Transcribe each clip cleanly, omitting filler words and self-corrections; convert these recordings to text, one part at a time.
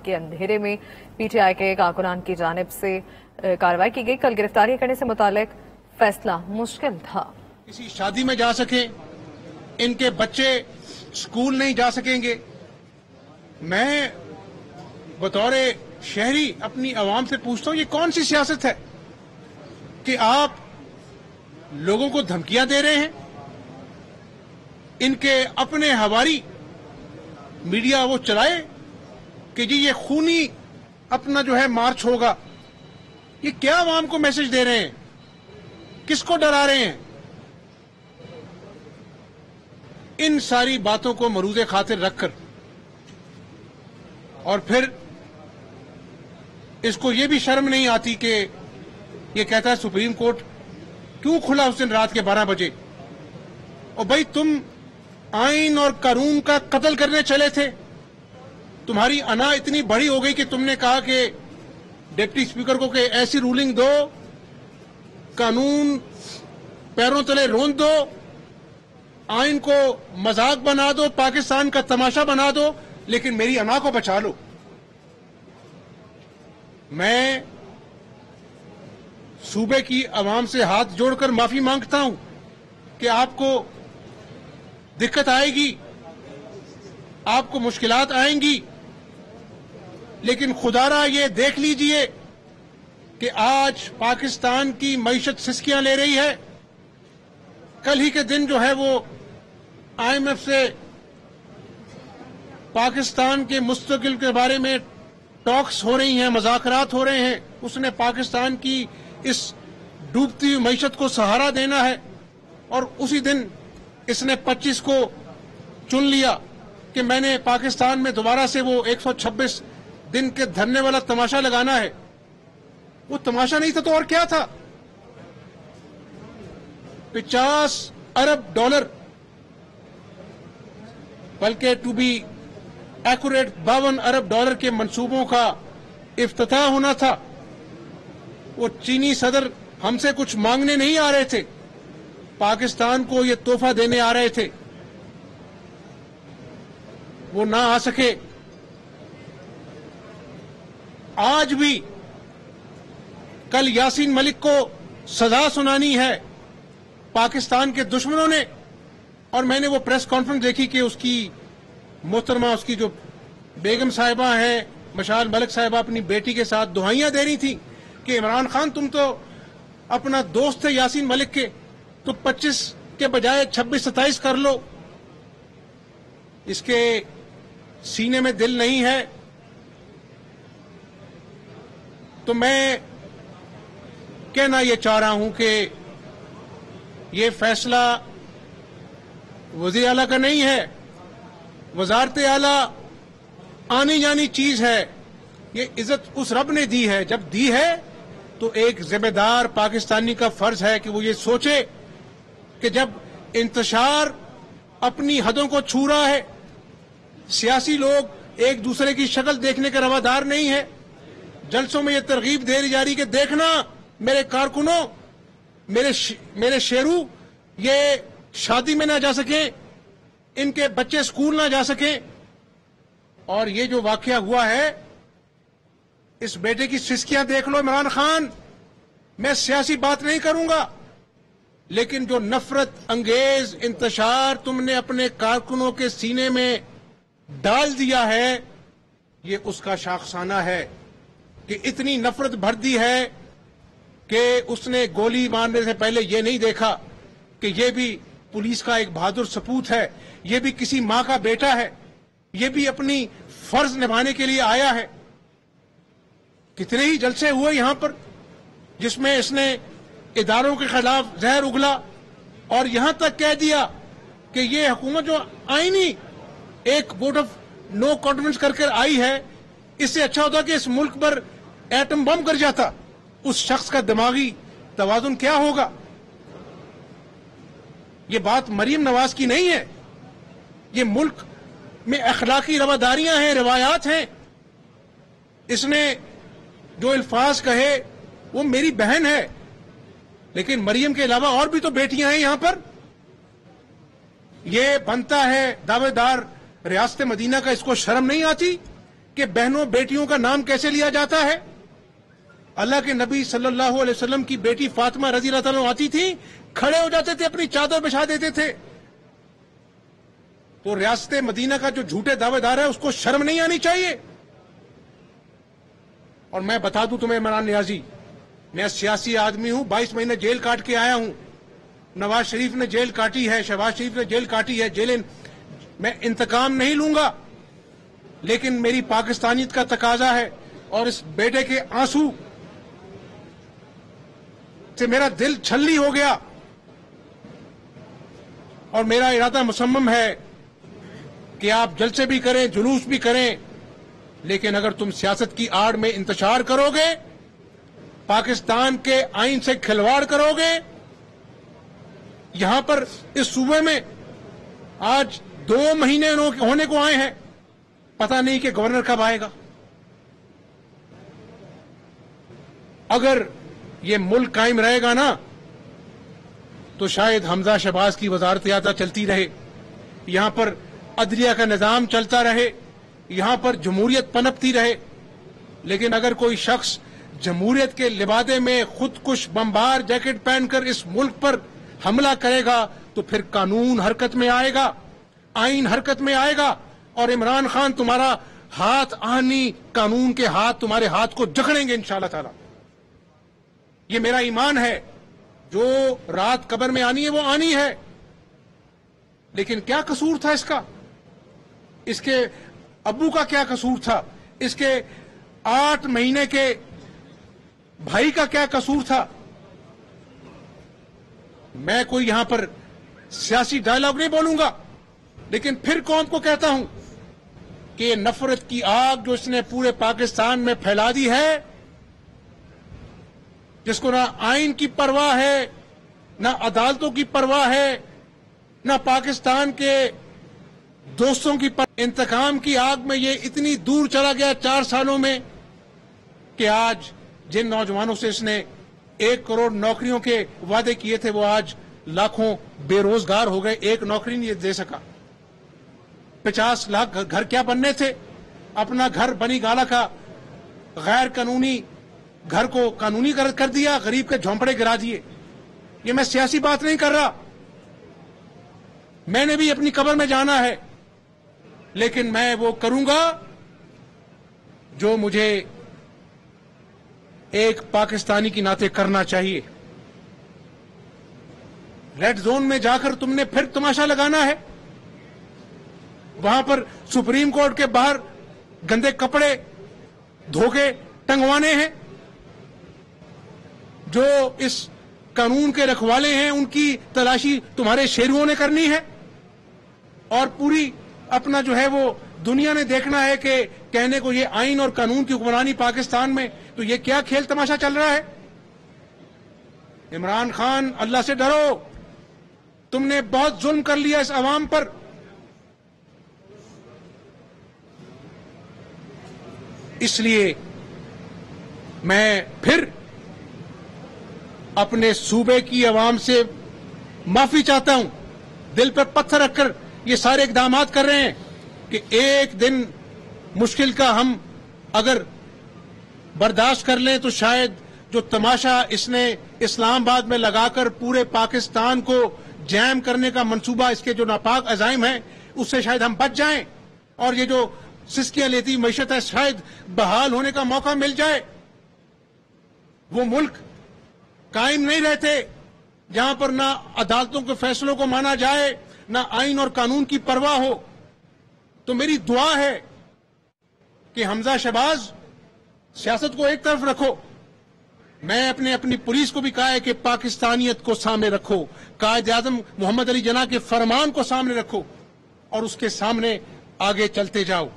रात के अंधेरे में पीटीआई के कारकुनान की जानिब से कार्रवाई की गई। कल गिरफ्तारी करने से मुतालिक फैसला मुश्किल था। किसी शादी में जा सके, इनके बच्चे स्कूल नहीं जा सकेंगे। मैं बतौर शहरी अपनी आवाम से पूछता हूं, ये कौन सी सियासत है कि आप लोगों को धमकियां दे रहे हैं? इनके अपने हवारी मीडिया वो चलाए कि जी ये खूनी अपना जो है मार्च होगा। ये क्या आवाम को मैसेज दे रहे हैं? किसको डरा रहे हैं? इन सारी बातों को मरूज़े खातिर रखकर और फिर इसको ये भी शर्म नहीं आती कि ये कहता है सुप्रीम कोर्ट क्यों खुला उस दिन रात के 12 बजे। और भाई तुम आइन और कानून का कत्ल करने चले थे। तुम्हारी अना इतनी बड़ी हो गई कि तुमने कहा कि डिप्टी स्पीकर को कि ऐसी रूलिंग दो, कानून पैरों तले रोंद दो, आइन को मजाक बना दो, पाकिस्तान का तमाशा बना दो, लेकिन मेरी अना को बचा लो। मैं सूबे की आवाम से हाथ जोड़कर माफी मांगता हूं कि आपको दिक्कत आएगी, आपको मुश्किलात आएंगी, लेकिन खुदारा ये देख लीजिए कि आज पाकिस्तान की मईशत सिसकियां ले रही है। कल ही के दिन जो है वो IMF से पाकिस्तान के मुस्तकिल के बारे में टॉक्स हो रही हैं, मुज़ाकरात हो रहे हैं। उसने पाकिस्तान की इस डूबती हुई मईशत को सहारा देना है और उसी दिन इसने 25 को चुन लिया कि मैंने पाकिस्तान में दोबारा से वो 126 दिन के धरने वाला तमाशा लगाना है। वो तमाशा नहीं था तो और क्या था? 50 अरब डॉलर, बल्कि टू बी एक्यूरेट 52 अरब डॉलर के मंसूबों का इफ्तिताह होना था। वो चीनी सदर हमसे कुछ मांगने नहीं आ रहे थे, पाकिस्तान को ये तोहफा देने आ रहे थे। वो ना आ सके। आज भी कल यासीन मलिक को सजा सुनानी है पाकिस्तान के दुश्मनों ने। और मैंने वो प्रेस कॉन्फ्रेंस देखी कि उसकी मोहतरमा, उसकी जो बेगम साहिबा हैं, मशाल मलिक साहिबा, अपनी बेटी के साथ दुआइयां दे रही थी कि इमरान खान तुम तो अपना दोस्त थे यासीन मलिक के, तो 25 के बजाय 26-27 कर लो। इसके सीने में दिल नहीं है। तो मैं कहना यह चाह रहा हूं कि ये फैसला वज़ीर आला का नहीं है, वजारत आला आनी जानी चीज है। ये इज्जत उस रब ने दी है। जब दी है तो एक जिम्मेदार पाकिस्तानी का फर्ज है कि वो ये सोचे कि जब इंतशार अपनी हदों को छू रहा है, सियासी लोग एक दूसरे की शक्ल देखने के रवादार नहीं है। जलसों में ये तरगीब दे जा रही कि देखना मेरे कारकुनों, मेरे शेरू, ये शादी में ना जा सके, इनके बच्चे स्कूल ना जा सके। और ये जो वाकया हुआ है, इस बेटे की सिसकियां देख लो इमरान खान। मैं सियासी बात नहीं करूंगा, लेकिन जो नफरत अंगेज इंतशार तुमने अपने कारकुनों के सीने में डाल दिया है, ये उसका शाखसाना है कि इतनी नफरत भर दी है कि उसने गोली मारने से पहले ये नहीं देखा कि ये भी पुलिस का एक बहादुर सपूत है, ये भी किसी मां का बेटा है, ये भी अपनी फर्ज निभाने के लिए आया है। कितने ही जलसे हुए यहां पर जिसमें इसने इदारों के खिलाफ जहर उगला और यहां तक कह दिया कि ये हुकूमत जो आईनी एक वोट ऑफ नो कॉन्फिडेंस करके आई है, इससे अच्छा होता कि इस मुल्क पर एटम बम कर जाता। उस शख्स का दिमागी तवाजुन क्या होगा? ये बात मरीम नवाज की नहीं है। ये मुल्क में अखलाकी रवादारियां हैं, रिवायात हैं। इसने जो अल्फाज कहे वो मेरी बहन है, लेकिन मरियम के अलावा और भी तो बेटियां हैं यहां पर। ये बनता है दावेदार रियासत मदीना का, इसको शर्म नहीं आती کہ بہنوں بیٹیوں کا نام کیسے لیا جاتا ہے. اللہ کے نبی صلی اللہ علیہ وسلم کی بیٹی فاطمہ رضی اللہ تعالیٰ آتی تھی, کھڑے ہو جاتے تھے, اپنی چادر بچھا دیتے تھے. تو ریاست مدینہ کا جو جھوٹے دعوے دار ہے اس کو شرم نہیں آنی چاہیے. اور میں بتا دوں تمہیں عمران نیازی, میں سیاسی آدمی ہوں, 22 مہینے جیل کاٹ کے آیا ہوں. نواز شریف نے جیل کاٹی ہے, شہباز شریف نے جیل کاٹی ہے. میں انتقام نہیں لوں گا, لیکن میری پاکستانیت کا تقاضا ہے, اور اس بیٹے کے آنسو سے میرا دل چھلنی ہو گیا, اور میرا ارادہ مصمم ہے کہ آپ جلسے بھی کریں, جلوس بھی کریں, لیکن اگر تم سیاست کی آڑ میں انتشار کرو گے, پاکستان کے آئین سے کھلواڑ کرو گے. یہاں پر اس صوبے میں آج 2 مہینے ہونے کو آئے ہیں, پتہ نہیں کہ گورنر کب آئے گا. اگر یہ ملک قائم رہے گا نا, تو شاید حمزہ شہباز کی وزارت اعلیٰ چلتی رہے, یہاں پر عدلیہ کا نظام چلتا رہے, یہاں پر جمہوریت پنپتی رہے. لیکن اگر کوئی شخص جمہوریت کے لبادے میں خود کش بمبار جیکٹ پہن کر اس ملک پر حملہ کرے گا, تو پھر قانون حرکت میں آئے گا, آئین حرکت میں آئے گا, اور عمران خان تمہارا ہاتھ آنی قانون کے ہاتھ تمہارے ہاتھ کو جکڑیں گے انشاءاللہ تعالی. یہ میرا ایمان ہے. جو رات قبر میں آنی ہے وہ آنی ہے. لیکن کیا قصور تھا اس کا؟ اس کے ابو کا کیا قصور تھا؟ اس کے 8 مہینے کے بھائی کا کیا قصور تھا؟ میں کوئی یہاں پر سیاسی ڈائلاگ نہیں بولوں گا, لیکن پھر قوم کو کہتا ہوں کہ یہ نفرت کی آگ جو اس نے پورے پاکستان میں پھیلا دی ہے, جس کو نہ آئین کی پرواہ ہے, نہ عدالتوں کی پرواہ ہے, نہ پاکستان کے دوستوں کی انتقام کی آگ میں یہ اتنی دور چلا گیا 4 سالوں میں, کہ آج جن نوجوانوں سے اس نے 1 کروڑ نوکریوں کے وعدے کیے تھے, وہ آج لاکھوں بے روزگار ہو گئے. 1 نوکری نہیں دے سکا. 50 لاکھ گھر کیا بننے تھے؟ اپنا گھر بنی گالا کا غیر قانونی گھر کو قانونی کر دیا, غریب کے جھونپڑے گرا دیے. یہ میں سیاسی بات نہیں کر رہا, میں نے بھی اپنی قبر میں جانا ہے, لیکن میں وہ کروں گا جو مجھے ایک پاکستانی کی ناطے کرنا چاہیے. ریڈ زون میں جا کر تم نے پھر تماشا لگانا ہے, وہاں پر سپریم کورٹ کے باہر گندے کپڑے دھو کے ٹنگوانے ہیں. جو اس قانون کے رکھوالے ہیں ان کی تلاشی تمہارے شیروؤں نے کرنی ہے, اور پوری اپنا جو ہے وہ دنیا نے دیکھنا ہے کہ کہنے کو یہ آئین اور قانون کی حکمرانی پاکستان میں. تو یہ کیا کھیل تماشا چل رہا ہے؟ عمران خان, اللہ سے ڈرو, تم نے بہت ظلم کر لیا اس عوام پر. اس لیے میں پھر اپنے صوبے کی عوام سے معافی چاہتا ہوں. دل پر پتھر رکھ کر یہ سارے اقدامات کر رہے ہیں کہ ایک دن مشکل کا ہم اگر برداشت کر لیں تو شاید جو تماشا اس نے اسلام آباد میں لگا کر پورے پاکستان کو جیم کرنے کا منصوبہ, اس کے جو ناپاک عزائم ہیں, اس سے شاید ہم بچ جائیں, اور یہ جو سسکیاں لیتی معیشت ہے شاید بحال ہونے کا موقع مل جائے. وہ ملک قائم نہیں رہتے جہاں پر نہ عدالتوں کے فیصلوں کو مانا جائے, نہ آئین اور قانون کی پرواہ ہو. تو میری دعا ہے کہ حمزہ شہباز سیاست کو ایک طرف رکھو. میں اپنی پولیس کو بھی کہا ہے کہ پاکستانیت کو سامنے رکھو, قائد اعظم محمد علی جناح کے فرمان کو سامنے رکھو, اور اس کے سامنے آگے چلتے جاؤ.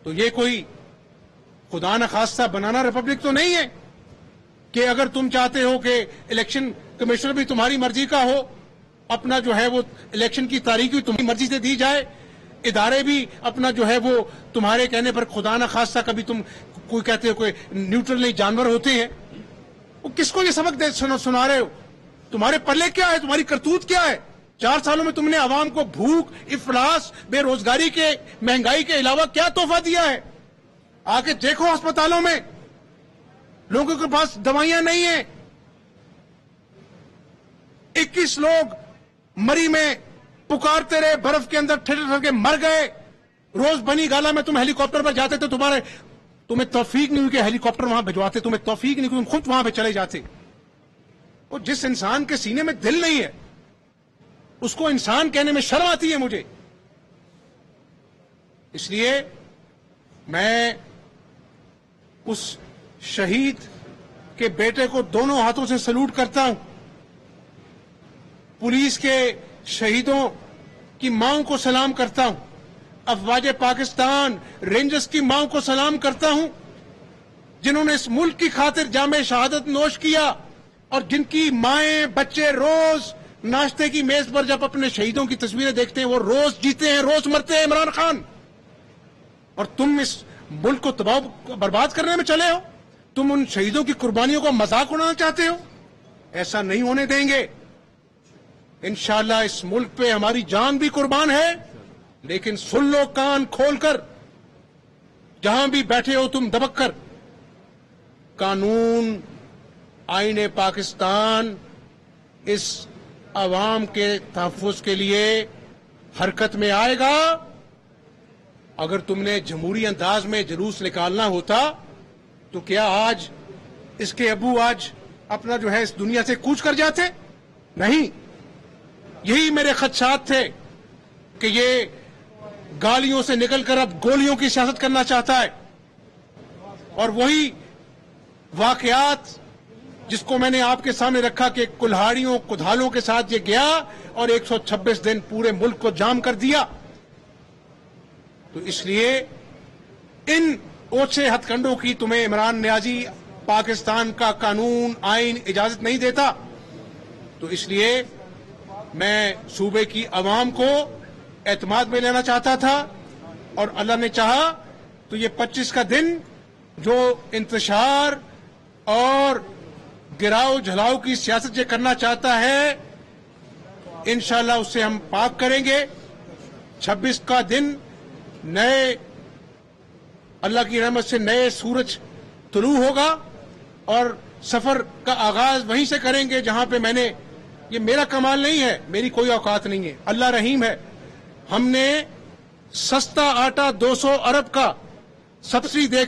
تو یہ کوئی خدا نخواستہ بنانا ریپبلک تو نہیں ہے کہ اگر تم چاہتے ہو کہ الیکشن کمشنر بھی تمہاری مرضی کا ہو, اپنا جو ہے وہ الیکشن کی تاریخ بھی تمہاری مرضی سے دی جائے, ادارے بھی اپنا جو ہے وہ تمہارے کہنے پر خدا نخواستہ کبھی تم کوئی کہتے ہو کوئی نیوٹرل نہیں جانور ہوتے ہیں. وہ کس کو یہ سبق سنا رہے ہو؟ تمہارے پلے کیا ہے؟ تمہاری کرتوت کیا ہے؟ 4 सालों में तुमने आवाम को भूख, इफलास, बेरोजगारी के, महंगाई के अलावा क्या तोहफा दिया है? आके देखो अस्पतालों में लोगों के पास दवाइयां नहीं है। 21 लोग मरी में पुकारते रहे, बर्फ के अंदर ठिठुर के मर गए। रोज बनी गाला में तुम हेलीकॉप्टर पर जाते थे, तुम्हें तौफीक नहीं हुई कि हेलीकॉप्टर वहां भिजवाते, तुम्हें तौफीक नहीं हुई, तुम खुद वहां पे चले जाते। और जिस इंसान के सीने में दिल नहीं है उसको इंसान कहने में शर्म आती है मुझे। इसलिए मैं उस शहीद के बेटे को दोनों हाथों से सलूट करता हूं। पुलिस के शहीदों की मांग को सलाम करता हूं। अफवाज पाकिस्तान, रेंजर्स की मांग को सलाम करता हूं, जिन्होंने इस मुल्क की खातिर जामे शहादत नोश किया और जिनकी माएं बच्चे रोज नाश्ते की मेज पर जब अपने शहीदों की तस्वीरें देखते हैं, वो रोज जीते हैं, रोज मरते हैं। इमरान खान, और तुम इस मुल्क को तबाह बर्बाद करने में चले हो। तुम उन शहीदों की कुर्बानियों को मजाक उड़ाना चाहते हो। ऐसा नहीं होने देंगे। इंशाअल्लाह इस मुल्क पे हमारी जान भी कुर्बान है, लेकिन सुन लो कान खोलकर, जहां भी बैठे हो तुम दबक कर, कानून आईने पाकिस्तान इस अवाम के तहफ्फुज़ के लिए हरकत में आएगा। अगर तुमने जमहूरी अंदाज में जुलूस निकालना होता तो क्या आज इसके अबू आज अपना जो है इस दुनिया से कूच कर जाते? नहीं। यही मेरे खदशात थे कि ये गालियों से निकलकर अब गोलियों की सियासत करना चाहता है, और वही वाकयात जिसको मैंने आपके सामने रखा कि कुल्हाड़ियों कुधालों के साथ ये गया और 126 दिन पूरे मुल्क को जाम कर दिया। तो इसलिए इन ओछे हथकंडों की तुम्हें इमरान नियाजी, पाकिस्तान का कानून आइन इजाजत नहीं देता। तो इसलिए मैं सूबे की अवाम को एतमाद में लेना चाहता था, और अल्लाह ने चाहा तो ये 25 का दिन जो इंतशार और गिराव झलाव की सियासत जो करना चाहता है, इंशाअल्लाह उससे हम पाक करेंगे। 26 का दिन नए अल्लाह की रहमत से नए सूरज तुलू होगा, और सफर का आगाज वहीं से करेंगे जहां पे मैंने, ये मेरा कमाल नहीं है, मेरी कोई औकात नहीं है, अल्लाह रहीम है। हमने सस्ता आटा 200 अरब का सब्सिडी दे